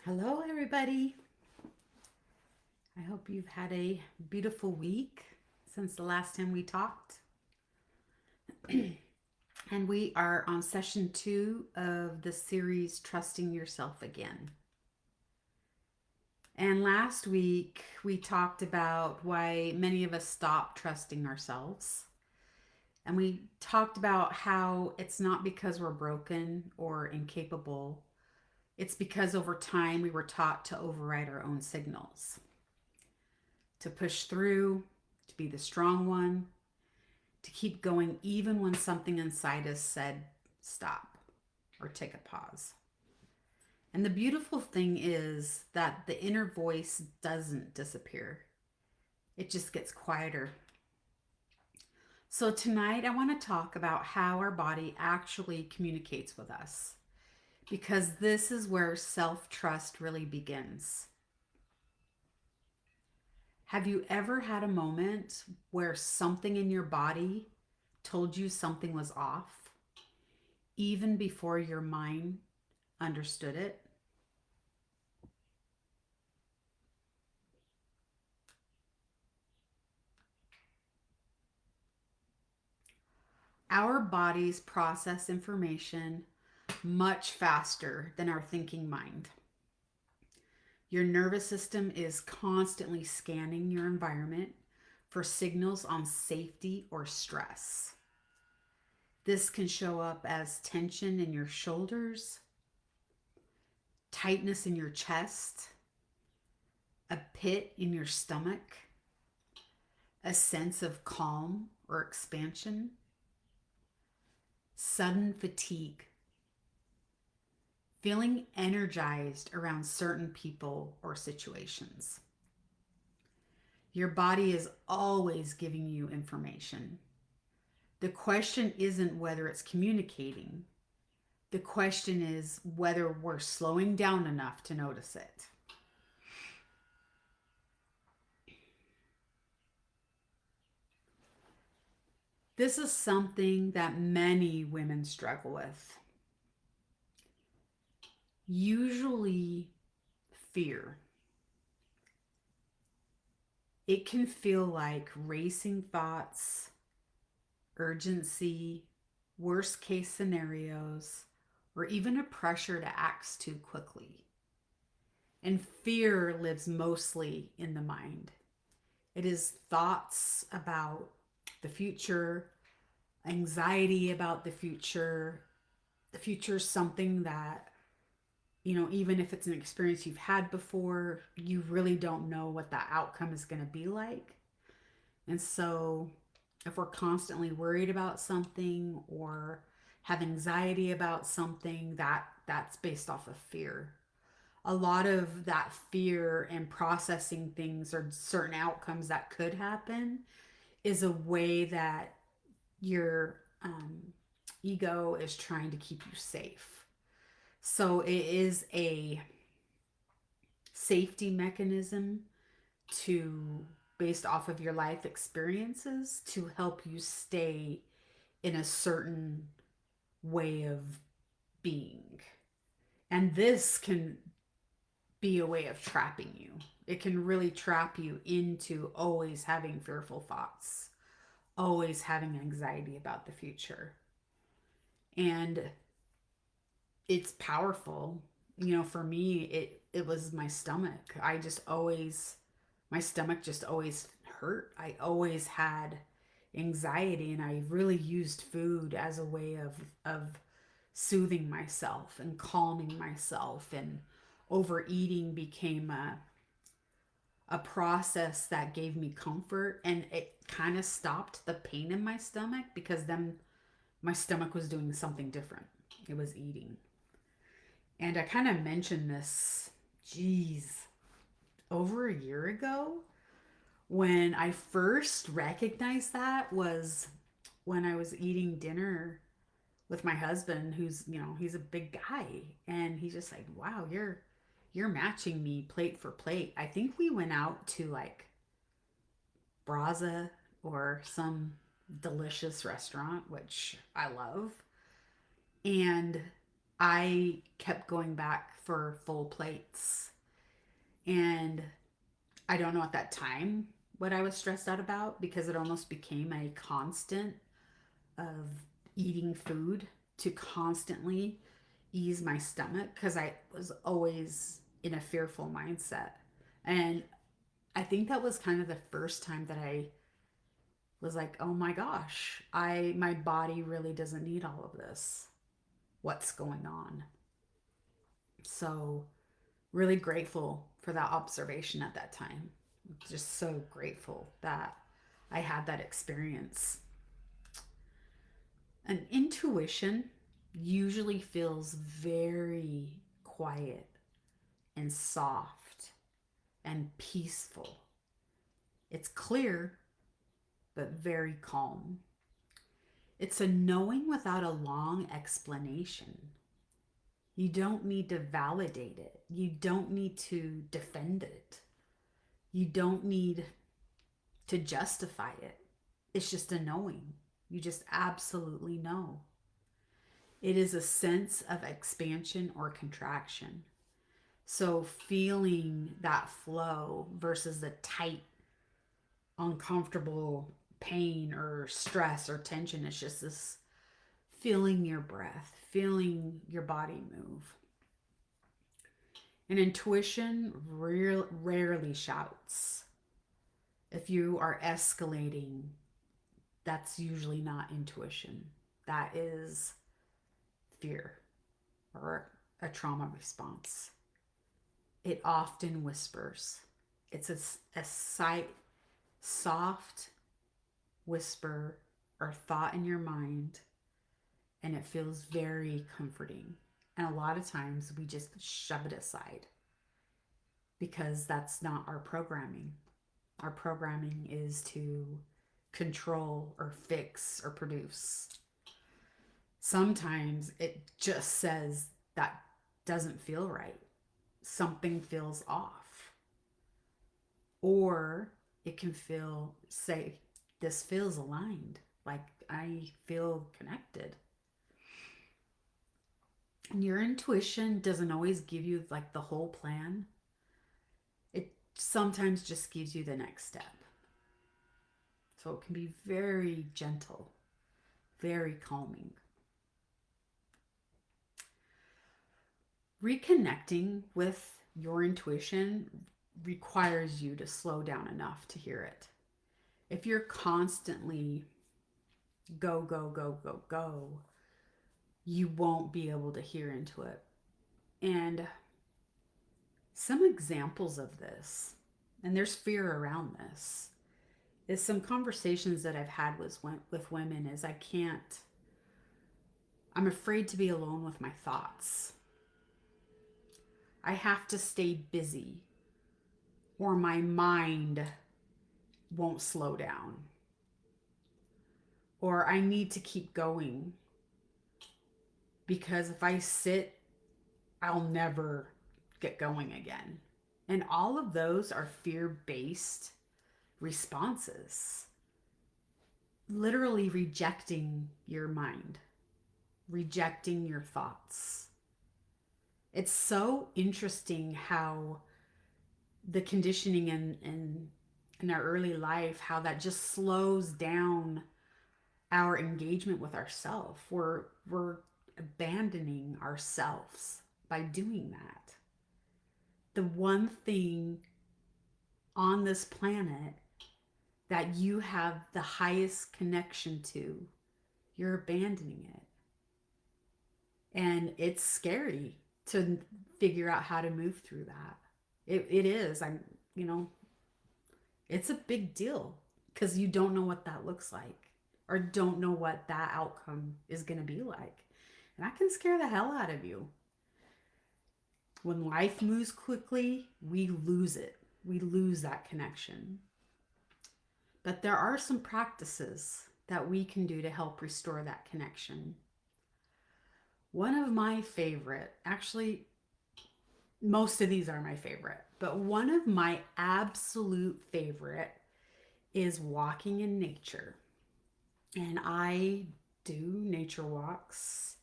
Hello, everybody. I hope you've had a beautiful week since the last time we talked. And we are on session 2 of the series Trusting Yourself Again. And last week we talked about why many of us stop trusting ourselves. And we talked about how it's not because we're broken or incapable, it's because over time we were taught to override our own signals, to push through, to be the strong one, to keep going even when something inside us said stop or take a pause. And the beautiful thing is that the inner voice doesn't disappear, it just gets quieter. So, tonight I want to talk about how our body actually communicates with us because this is where self trust really begins. Have you ever had a moment where something in your body told you something was off, even before your mind understood it? Our bodies process information much faster than our thinking mind. Your nervous system is constantly scanning your environment for signals on safety or stress. This can show up as tension in your shoulders, tightness in your chest, a pit in your stomach, a sense of calm or expansion, sudden fatigue, feeling energized around certain people or situations. Your body is always giving you information. The question isn't whether it's communicating, the question is whether we're slowing down enough to notice it. This is something that many women struggle with. Usually, fear. It can feel like racing thoughts, urgency, worst case scenarios, or even a pressure to act too quickly. And fear lives mostly in the mind. It is thoughts about the future, anxiety about the future is something that, even if it's an experience you've had before, you really don't know what that outcome is going to be like. And so, if we're constantly worried about something or have anxiety about something, that's based off of fear. A lot of that fear and processing things or certain outcomes that could happen is a way that your ego is trying to keep you safe. So it is a safety mechanism to based off of your life experiences to help you stay in a certain way of being. And this can be a way of trapping you. It can really trap you into always having fearful thoughts, always having anxiety about the future. And it's powerful. For me, it was my stomach. My stomach just always hurt. I always had anxiety, and I really used food as a way of soothing myself and calming myself. And overeating became a process that gave me comfort, and it kind of stopped the pain in my stomach because then my stomach was doing something different. It was eating. And I kind of mentioned this, geez, over a year ago. When I first recognized that was when I was eating dinner with my husband, who's, he's a big guy, and he's just like, wow, you're matching me plate for plate. I think we went out to like Braza or some delicious restaurant, which I love. And I kept going back for full plates. And I don't know at that time what I was stressed out about because it almost became a constant of eating food to constantly ease my stomach because I was always in a fearful mindset. And I think that was kind of the first time that I was like, "Oh my gosh, I my body really doesn't need all of this. What's going on?" So, really grateful for that observation at that time. Just so grateful that I had that experience. An intuition usually feels very quiet and soft and peaceful. It's clear, but very calm. It's a knowing without a long explanation. You don't need to validate it. You don't need to defend it. You don't need to justify it. It's just a knowing. You just absolutely know. It is a sense of expansion or contraction. So feeling that flow versus the tight, uncomfortable pain or stress or tension, it's just this feeling your breath, feeling your body move. And intuition rarely shouts. If you are escalating, that's usually not intuition. That is fear or a trauma response. It often whispers. It's a soft whisper or thought in your mind, and it feels very comforting. And a lot of times we just shove it aside because that's not our programming. Our programming is to control or fix or produce. Sometimes it just says that doesn't feel right. Something feels off. Or it can say, this feels aligned. Like I feel connected. And your intuition doesn't always give you like the whole plan. It sometimes just gives you the next step. So it can be very gentle, very calming. Reconnecting with your intuition requires you to slow down enough to hear it. If you're constantly go, go, go, go, go, you won't be able to hear into it. And some examples of this, and there's fear around this, is some conversations that I've had with women is I'm afraid to be alone with my thoughts. I have to stay busy or my mind won't slow down. Or I need to keep going because if I sit, I'll never get going again. And all of those are fear based responses, literally rejecting your mind, rejecting your thoughts. It's so interesting how the conditioning in our early life, how that just slows down our engagement with ourselves. We're abandoning ourselves by doing that. The one thing on this planet that you have the highest connection to, you're abandoning it. And it's scary to figure out how to move through that. It is. You know, it's a big deal because you don't know what that looks like or don't know what that outcome is going to be like. And that can scare the hell out of you. When life moves quickly, we lose it. We lose that connection. But there are some practices that we can do to help restore that connection. One of my favorite, actually, most of these are my favorite, but one of my absolute favorite is walking in nature. And I do nature walks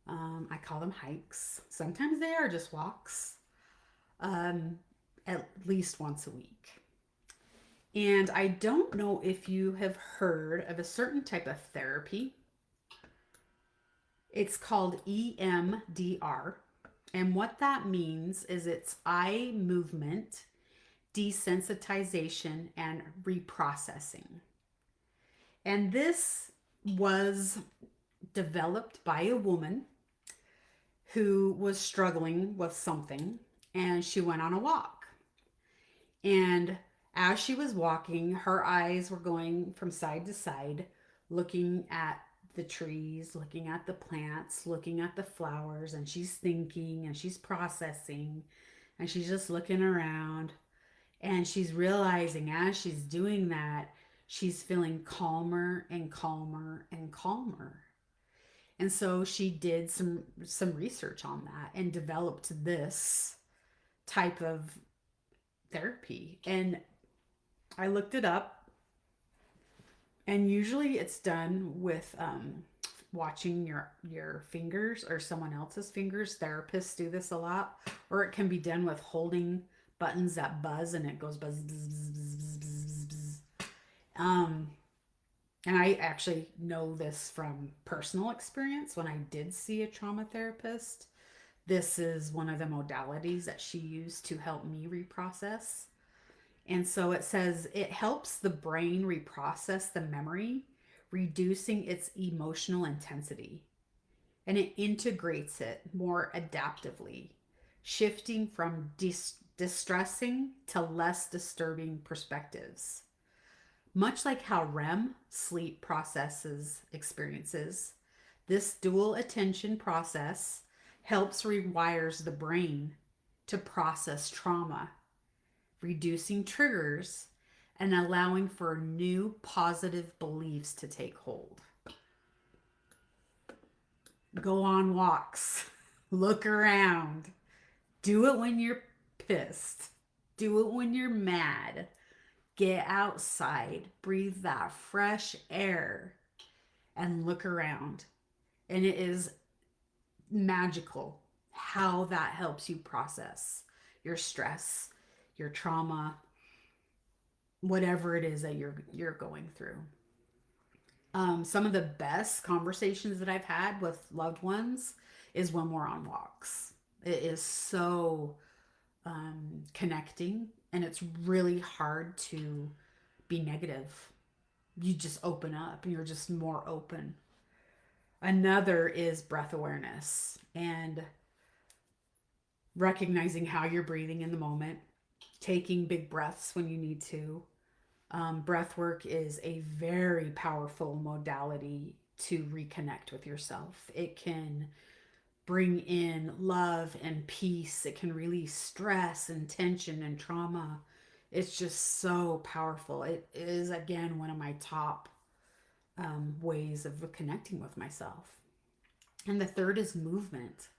I call them hikes. Sometimes they are just walks, um, at least once a week. And I don't know if you have heard of a certain type of therapy. It's called EMDR. And what that means is it's eye movement desensitization and reprocessing. And this was developed by a woman who was struggling with something, and she went on a walk. And as she was walking, her eyes were going from side to side, looking at the trees, looking at the plants, looking at the flowers, and she's thinking and she's processing and she's just looking around. And she's realizing as she's doing that, she's feeling calmer and calmer and calmer. And so she did some research on that and developed this type of therapy. And I looked it up, and usually it's done with watching your fingers or someone else's fingers. Therapists do this a lot, or it can be done with holding buttons that buzz and it goes buzz, buzz, buzz, buzz, buzz, buzz, buzz. Um, and I actually know this from personal experience when I did see a trauma therapist. This is one of the modalities that she used to help me reprocess. And so it says it helps the brain reprocess the memory, reducing its emotional intensity. And it integrates it more adaptively, shifting from distressing to less disturbing perspectives. Much like how REM sleep processes experiences, this dual attention process helps rewires the brain to process trauma, reducing triggers and allowing for new positive beliefs to take hold. Go on walks, look around, do it when you're pissed, do it when you're mad. Get outside, breathe that fresh air, and look around. And it is magical how that helps you process your stress, your trauma, whatever it is that you're going through. Some of the best conversations that I've had with loved ones is when we're on walks. It is so connecting, and it's really hard to be negative. You just open up and you're just more open. Another is breath awareness and recognizing how you're breathing in the moment, taking big breaths when you need to. Breath work is a very powerful modality to reconnect with yourself. It can bring in love and peace, it can release stress and tension and trauma. It's just so powerful. It is, again, one of my top ways of connecting with myself. And the third is movement.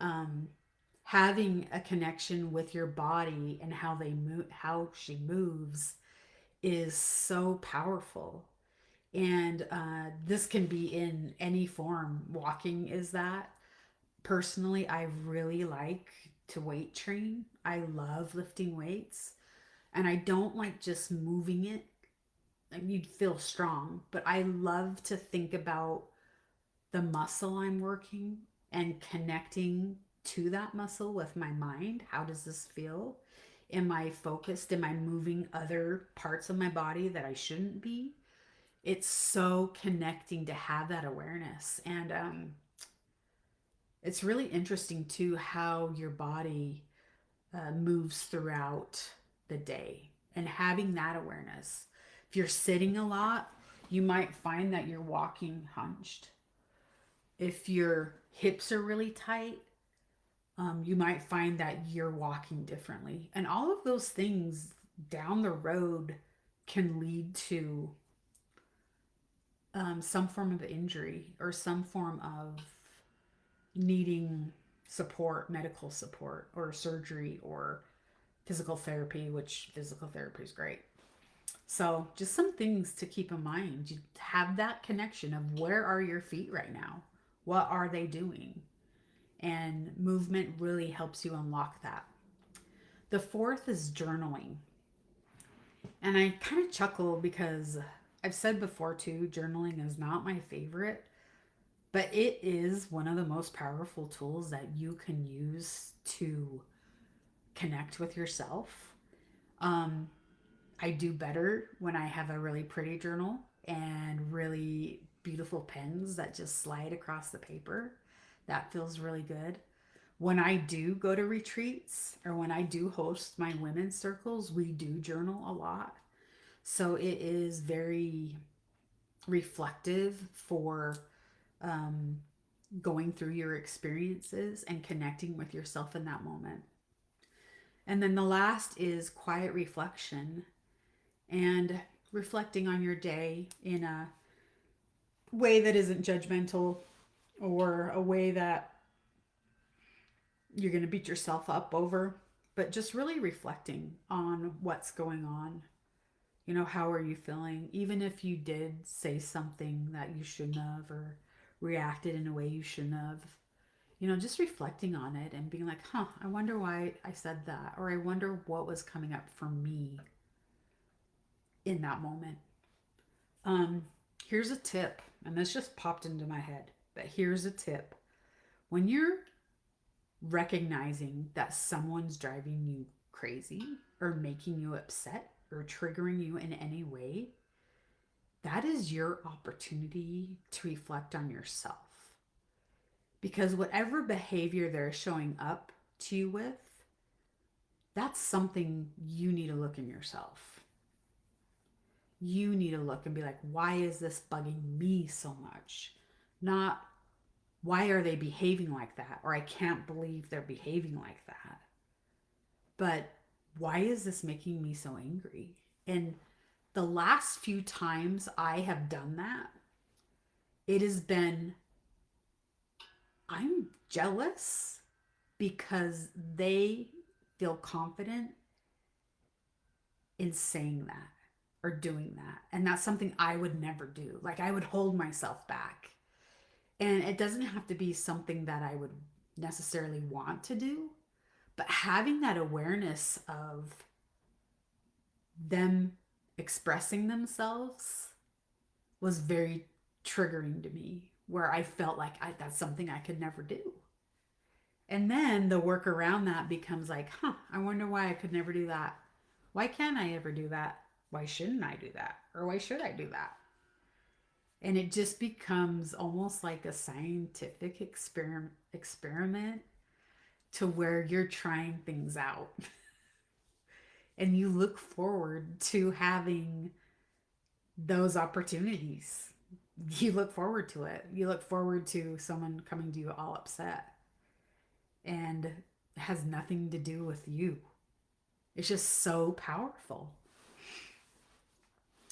Um, Having a connection with your body and how they move, how she moves, is so powerful. And this can be in any form. Walking is that. Personally, I really like to weight train. I love lifting weights. And I don't like just moving it. You'd feel strong, but I love to think about the muscle I'm working and connecting to that muscle with my mind. How does this feel? Am I focused? Am I moving other parts of my body that I shouldn't be? It's so connecting to have that awareness. And it's really interesting too how your body moves throughout the day and having that awareness. If you're sitting a lot, you might find that you're walking hunched. If your hips are really tight, you might find that you're walking differently. And all of those things down the road can lead to some form of injury or some form of needing support, medical support, or surgery, or physical therapy, which physical therapy is great. So, just some things to keep in mind. You have that connection of where are your feet right now? What are they doing? And movement really helps you unlock that. The fourth is journaling. And I kind of chuckle because I've said before too, journaling is not my favorite, but it is one of the most powerful tools that you can use to connect with yourself. Um, I do better when I have a really pretty journal and really beautiful pens that just slide across the paper. That feels really good. When I do go to retreats or when I do host my women's circles, we do journal a lot. So it is very reflective for um, going through your experiences and connecting with yourself in that moment. And then the last is quiet reflection and reflecting on your day in a way that isn't judgmental or a way that you're going to beat yourself up over, but just really reflecting on what's going on. You know, how are you feeling? Even if you did say something that you shouldn't have or reacted in a way you shouldn't have, you know, just reflecting on it and being like, huh, I wonder why I said that. Or I wonder what was coming up for me in that moment. Um, Here's a tip, and this just popped into my head, but here's a tip. When you're recognizing that someone's driving you crazy or making you upset or triggering you in any way, that is your opportunity to reflect on yourself. Because whatever behavior they're showing up to you with, that's something you need to look in yourself. You need to look and be like, why is this bugging me so much? Not, why are they behaving like that? Or I can't believe they're behaving like that. But why is this making me so angry? And the last few times I have done that, it has been, I'm jealous because they feel confident in saying that or doing that. And that's something I would never do. Like I would hold myself back. And it doesn't have to be something that I would necessarily want to do, but having that awareness of them expressing themselves was very triggering to me, where I felt like that's something I could never do. And then the work around that becomes like, huh, I wonder why I could never do that. Why can't I ever do that? Why shouldn't I do that? Or why should I do that? And it just becomes almost like a scientific experiment to where you're trying things out. And you look forward to having those opportunities. You look forward to it. You look forward to someone coming to you all upset and it has nothing to do with you. It's just so powerful.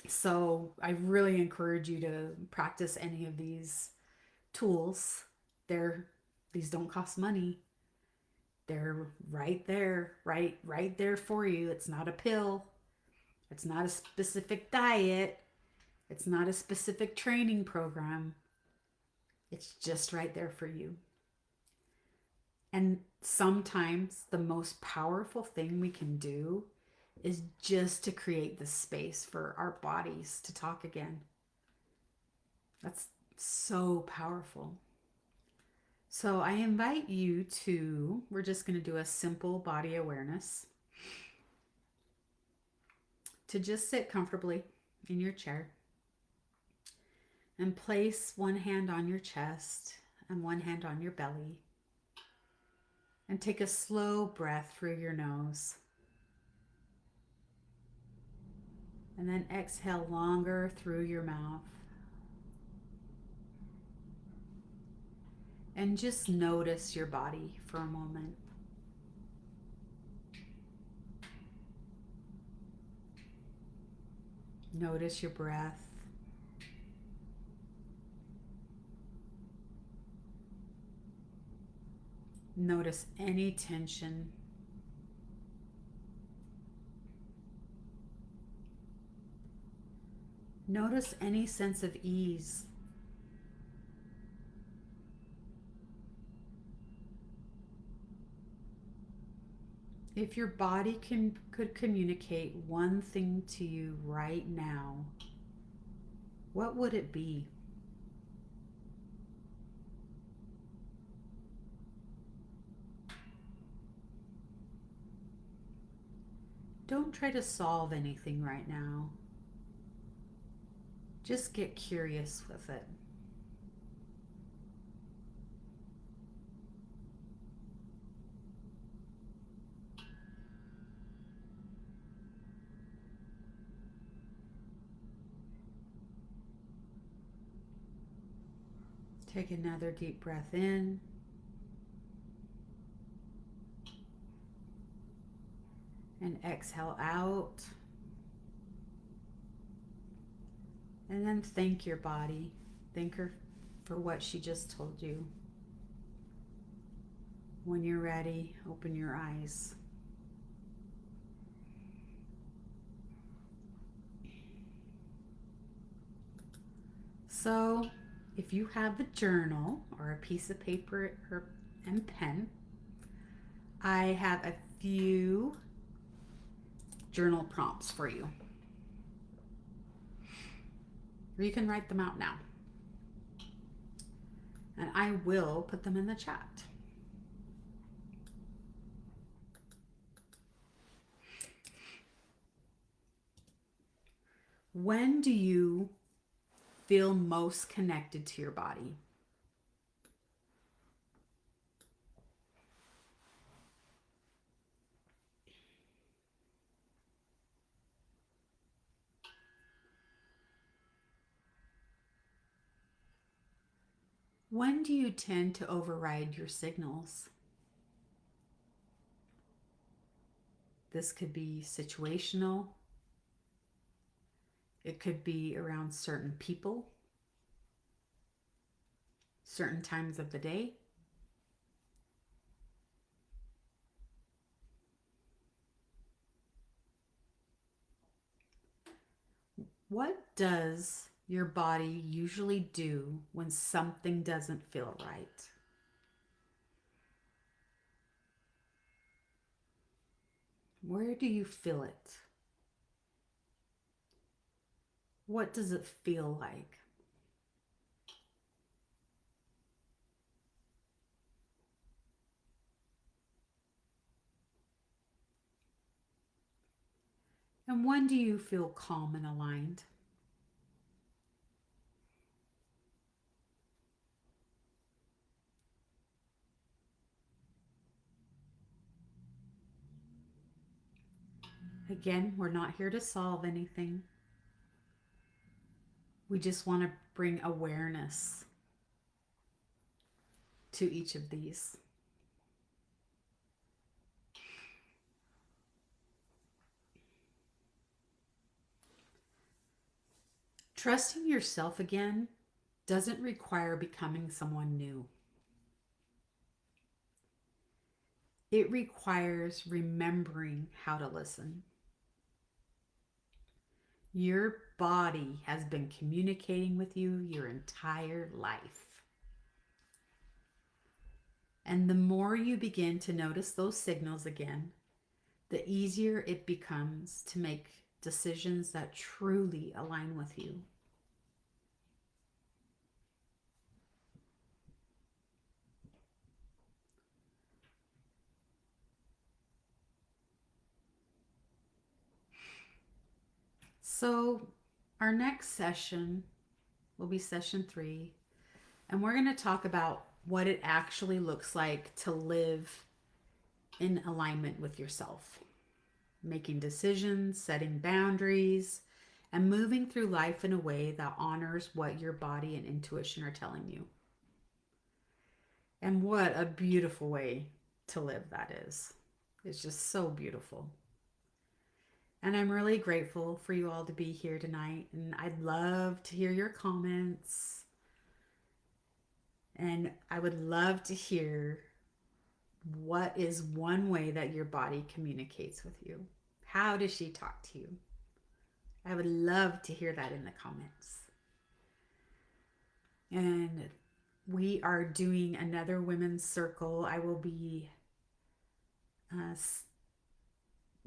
So I really encourage you to practice any of these tools. They're these don't cost money. They're right there, right there for you. It's not a pill. It's not a specific diet. It's not a specific training program. It's just right there for you. And sometimes the most powerful thing we can do is just to create the space for our bodies to talk again. That's so powerful. So I invite you to, we're just going to do a simple body awareness, to just sit comfortably in your chair and place one hand on your chest and one hand on your belly. And take a slow breath through your nose. And then exhale longer through your mouth. And just notice your body for a moment. Notice your breath. Notice any tension. Notice any sense of ease. If your body could communicate one thing to you right now, what would it be? Don't try to solve anything right now. Just get curious with it. Take another deep breath in. And exhale out. And then thank your body. Thank her for what she just told you. When you're ready, open your eyes. So, if you have a journal or a piece of paper and pen, I have a few journal prompts for you. Or you can write them out now. And I will put them in the chat. When do you feel most connected to your body? When do you tend to override your signals? This could be situational. It could be around certain people, certain times of the day. What does your body usually do when something doesn't feel right? Where do you feel it? What does it feel like? And when do you feel calm and aligned? Again, we're not here to solve anything. We just want to bring awareness to each of these. Trusting yourself again doesn't require becoming someone new. It requires remembering how to listen. Your body has been communicating with you your entire life. And the more you begin to notice those signals again, the easier it becomes to make decisions that truly align with you. So, our next session will be session 3, and we're going to talk about what it actually looks like to live in alignment with yourself, making decisions, setting boundaries, and moving through life in a way that honors what your body and intuition are telling you. And what a beautiful way to live that is. It's just so beautiful. And I'm really grateful for you all to be here tonight. And I'd love to hear your comments. And I would love to hear what is one way that your body communicates with you. How does she talk to you? I would love to hear that in the comments. And we are doing another women's circle. I will be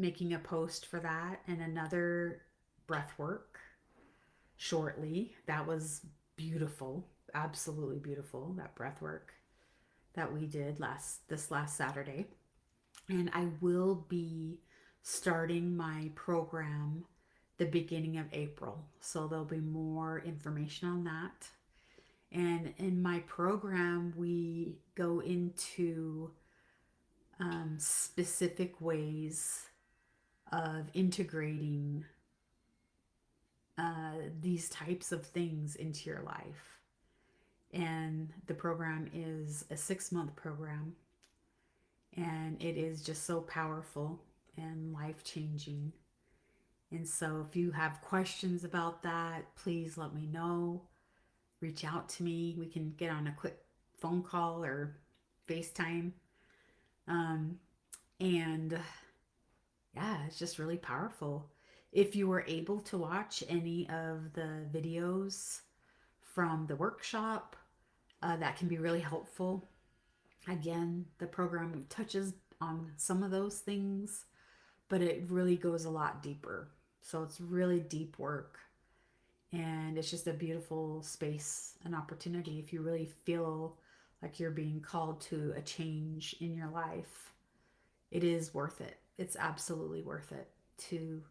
making a post for that and another breath work shortly. That was beautiful, absolutely beautiful, that breath work that we did last Saturday. And I will be starting my program the beginning of April. So there'll be more information on that. And in my program, we go into specific ways of integrating these types of things into your life. And the program is a 6 month program, and it is just so powerful and life changing. And so, if you have questions about that, please let me know. Reach out to me. We can get on a quick phone call or FaceTime. Um, and yeah, it's just really powerful. If you were able to watch any of the videos from the workshop, that can be really helpful. Again, the program touches on some of those things, but it really goes a lot deeper. So it's really deep work. And it's just a beautiful space, an opportunity if you really feel like you're being called to a change in your life. It is worth it. It's absolutely worth it to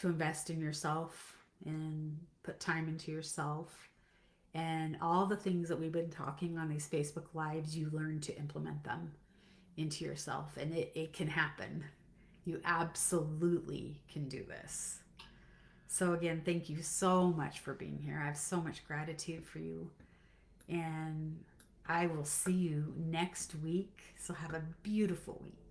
invest in yourself and put time into yourself. And all the things that we've been talking on these Facebook Lives, you learn to implement them into yourself. And it can happen. You absolutely can do this. So, again, thank you so much for being here. I have so much gratitude for you. And I will see you next week. So, have a beautiful week.